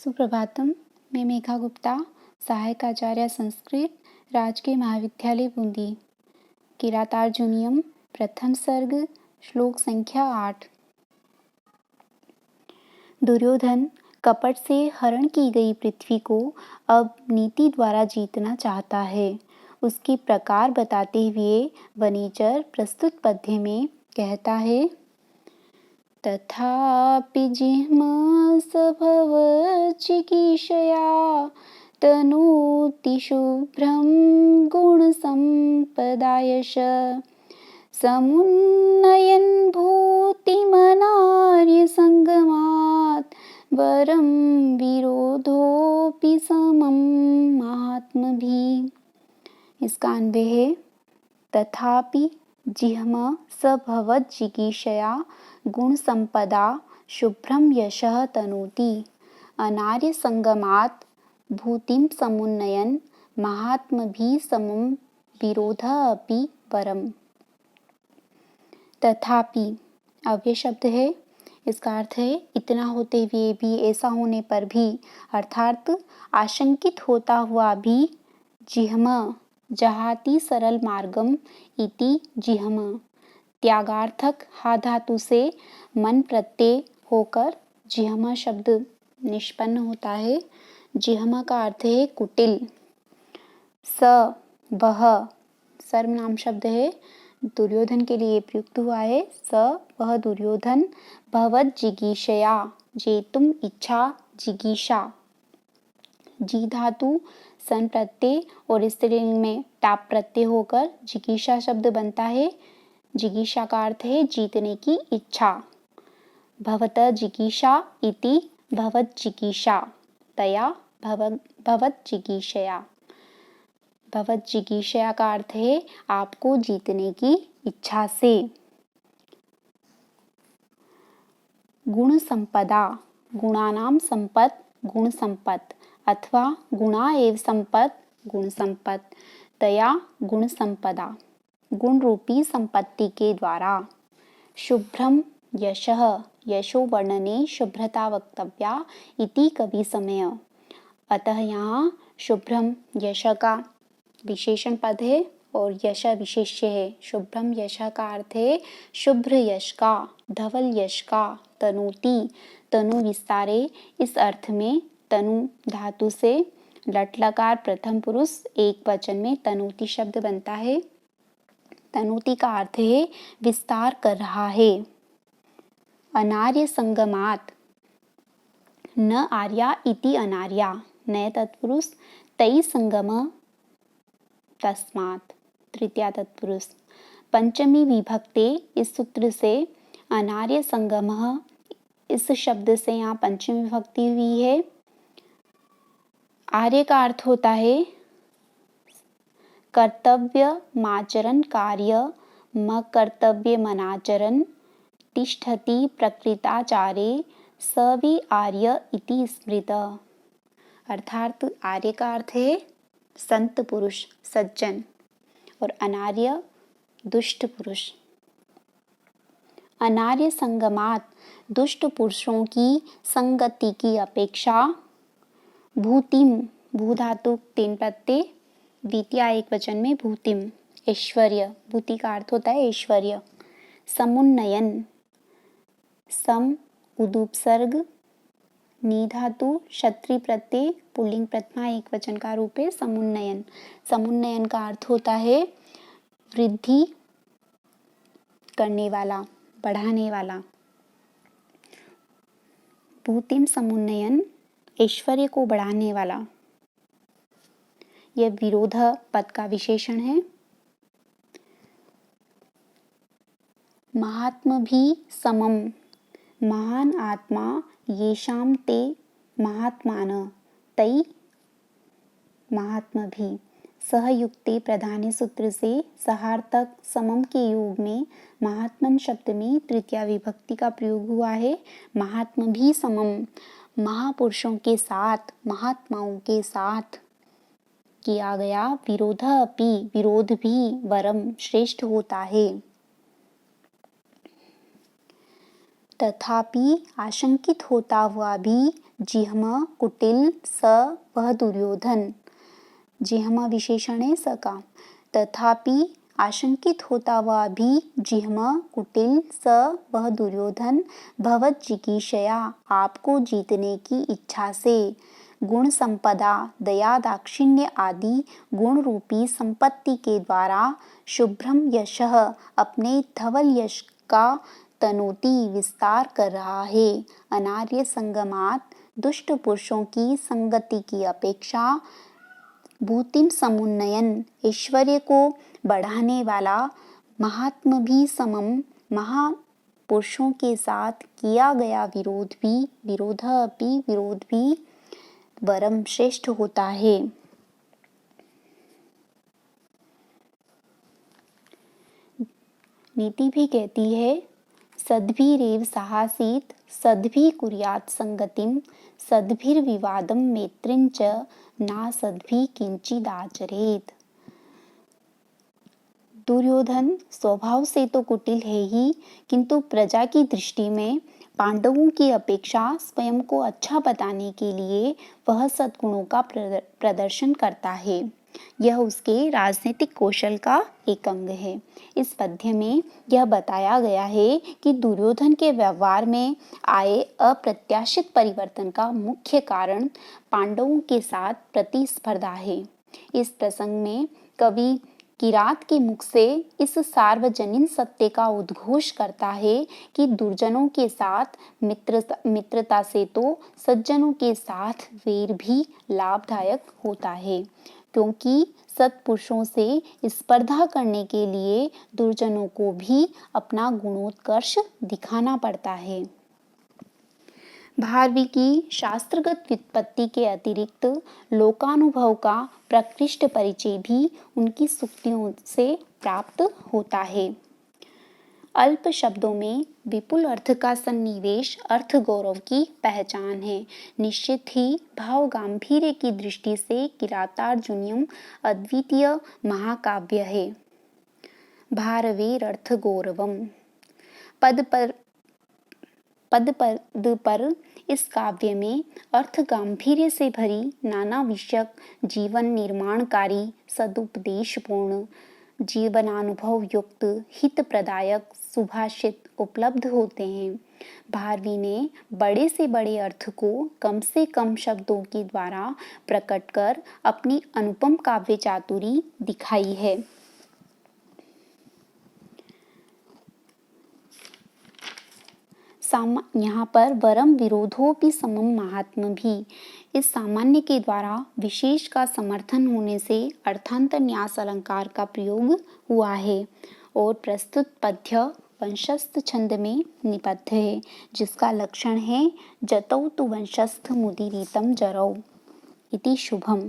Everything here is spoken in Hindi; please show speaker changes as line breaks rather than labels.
सुप्रभातम। मैं मेघा गुप्ता, सहायक आचार्य संस्कृत, राजकीय महाविद्यालय बूंदी। किरातार्जुनीयम प्रथम सर्ग, श्लोक संख्या 8। दुर्योधन कपट से हरण की गई पृथ्वी को अब नीति द्वारा जीतना चाहता है। उसकी प्रकार बताते हुए वनीचर प्रस्तुत पद्य में कहता है, तथापि जिह्मसभवच्चिकीर्षया तनोति शुभ्रं गुणसम्पदायश समुन्नयन् भूतिमनार्यसङ्गमात् वरं विरोधोऽपि समं महात्मभिः। इसका अन्वय है, तथापि जिह्म सभवज्जिगीषया गुण संपदा शुभ्रम यशः तनोति अनार्य संगमात् भूतिम समुन्नयन महात्मभिः समं विरोधः अपि परम। तथापि अव्यय शब्द है। इसका अर्थ है इतना होते हुए भी, ऐसा होने पर भी, अर्थात आशंकित होता हुआ भी। जिह्म जहाति सरल मार्गम इति जिह्म, त्यागार्थक हा धातु से मन प्रत्यय होकर जिह्म शब्द निष्पन्न होता है। जिह्म का अर्थ है कुटिल। स वह सर्वनाम शब्द है, दुर्योधन के लिए प्रयुक्त हुआ है। स वह दुर्योधन भवत जिगीषया जेतुम इच्छा जिगीषा, जी धातु सन प्रत्यय और स्त्रीलिंग में टाप प्रत्यय होकर जिगीषा शब्द बनता है। जिगीषा का अर्थ है जीतने की इच्छा। भवत जिगीषा इति भवत जिगीषा तया भवत जिगीषया। भवत जिगीषया का अर्थ है आपको जीतने की इच्छा से। गुण संपदा, गुणानाम संपत् गुण संपत् अथवा गुणा एव संपत् गुण संपत्, तया गुण संपदा गुण रूपी संपत्ति के द्वारा। शुभ्रम यशः, यशो वर्णने शुभ्रता वक्तव्या इति कवि समय। अतः यहाँ शुभ्रम यश का विशेषण पद है और यश विशेष्य है। शुभ्रम यश का अर्थ है शुभ्र यश का, धवल यश का। तनोति तनु विस्तारे, इस अर्थ में तनु धातु से लट लकार प्रथम पुरुष एक वचन में तनोति शब्द बनता है। तनोति का अर्थ है विस्तार कर रहा है। अनार्य संगमात, न आर्या इति अनार्या, नय तत्पुरुष, तई संगम तस्मात्, तृतीया तत्पुरुष। पंचमी विभक्ते, इस सूत्र से अनार्य संगम, इस शब्द से यहाँ पंचमी विभक्ति हुई है। आर्य का अर्थ होता है कर्तव्य माचरण कार्य, म कर्तव्य मनाचरण, तिष्ठति प्रकृताचारे सवि आर्य इति स्मृत। अर्थात आर्य का अर्थ है संत पुरुष, सज्जन, और अनार्य दुष्ट पुरुष। अनार्य संगमात, दुष्ट पुरुषों की संगति की अपेक्षा। भूतिम, भू धातु तीन प्रत्यय, द्वितीया एक वचन में भूतिम, ऐश्वर्य, भूति का अर्थ होता है ऐश्वर्य। समुन्नयन, सम उदुपसर्ग, नी धातु क्षत्रि प्रत्यय पुल्लिंग प्रथमा एक वचन का रूप है समुन्नयन। समुन्नयन का अर्थ होता है वृद्धि करने वाला, बढ़ाने वाला। भूतिम समुन्नयन, ऐश्वर्य को बढ़ाने वाला। यह विरोध पद का विशेषण है। महात्म भी समम, महान आत्मा येषाम ते महात्मान तई महात्म भी। सहयुक्ते प्रधान सूत्र से सहार्थक समम के योग में महात्मन शब्द में तृतीया विभक्ति का प्रयोग हुआ है। महात्म भी समम, महापुरुषों के साथ, महात्माओं के साथ किया गया। विरोध अपि, विरोध भी, वरम श्रेष्ठ होता है। तथापि आशंकित होता हुआ भी जिह्म कुटिल स वह दुर्योधन। जिह्म विशेषण है स का। तथापि आशंकित होता हुआ भी जिह्म कुटिल स वह दुर्योधन भवत जिगीषया आपको जीतने की इच्छा से गुण संपदा दया दाक्षिण्य आदि गुण रूपी संपत्ति के द्वारा शुभ्रम यशः अपने धवल यश का तनोति विस्तार कर रहा है। अनार्य संगमात दुष्ट पुरुषों की संगति की अपेक्षा भूतिम समुन्नयन ऐश्वर्य को बढ़ाने वाला महात्म भी समम महापुरुषों के साथ किया गया विरोध भी वरम श्रेष्ठ होता है। नीति भी कहती है सद्भिरेव साहसीत सद्भि कुर्यात् संगतिम सद्भिर्विवादम मैत्रिंच ना सद्भि किंचिदाचरेत। दुर्योधन स्वभाव से तो कुटिल है ही, किंतु प्रजा की दृष्टि में पांडवों की अपेक्षा स्वयं को अच्छा बताने के लिए वह सद्गुणों का प्रदर्शन करता है। यह उसके राजनीतिक कौशल का एक अंग है। इस पद्य में यह बताया गया है कि दुर्योधन के व्यवहार में आए अप्रत्याशित परिवर्तन का मुख्य कारण पांडवों के साथ प्रतिस्पर्धा है। इस प्रसंग में कवि किरात के मुख से इस सार्वजनीन सत्य का उद्घोष करता है कि दुर्जनों के साथ मित्रता से तो सज्जनों के साथ वैर भी लाभदायक होता है, क्योंकि सत्पुरुषों से स्पर्धा करने के लिए दुर्जनों को भी अपना गुणोत्कर्ष दिखाना पड़ता है। भारवी की शास्त्रगत व्युत्पत्ति के अतिरिक्त लोकानुभव का प्रकृष्ट परिचय भी उनकी सूक्तियों से प्राप्त होता है। अल्प शब्दों में विपुल अर्थ का सन्निवेश अर्थ गौरव की पहचान है। निश्चित ही भाव गांधीर्य की दृष्टि से किरातार्जुनीयम अद्वितीय महाकाव्य है। भारवेर अर्थ गौरवम पद पर इस काव्य में अर्थ गांधीर्य से भरी नाना विषयक जीवन निर्माणकारी सदुपदेशपूर्ण जीवनानुभव युक्त हित प्रदायक सुभाषित उपलब्ध होते हैं। भारवी ने बड़े से बड़े अर्थ को कम से कम शब्दों के द्वारा प्रकट कर अपनी अनुपम काव्य चातुरी दिखाई है। यहाँ पर वरम विरोधोपि समम महात्म भी इस सामान्य के द्वारा विशेष का समर्थन होने से अर्थांतर न्यास अलंकार का प्रयोग हुआ है और प्रस्तुत पद्य वंशस्थ छंद में निबद्ध है, जिसका लक्षण है जतौ तु वंशस्थ मुदीरितम जरौ इति शुभम।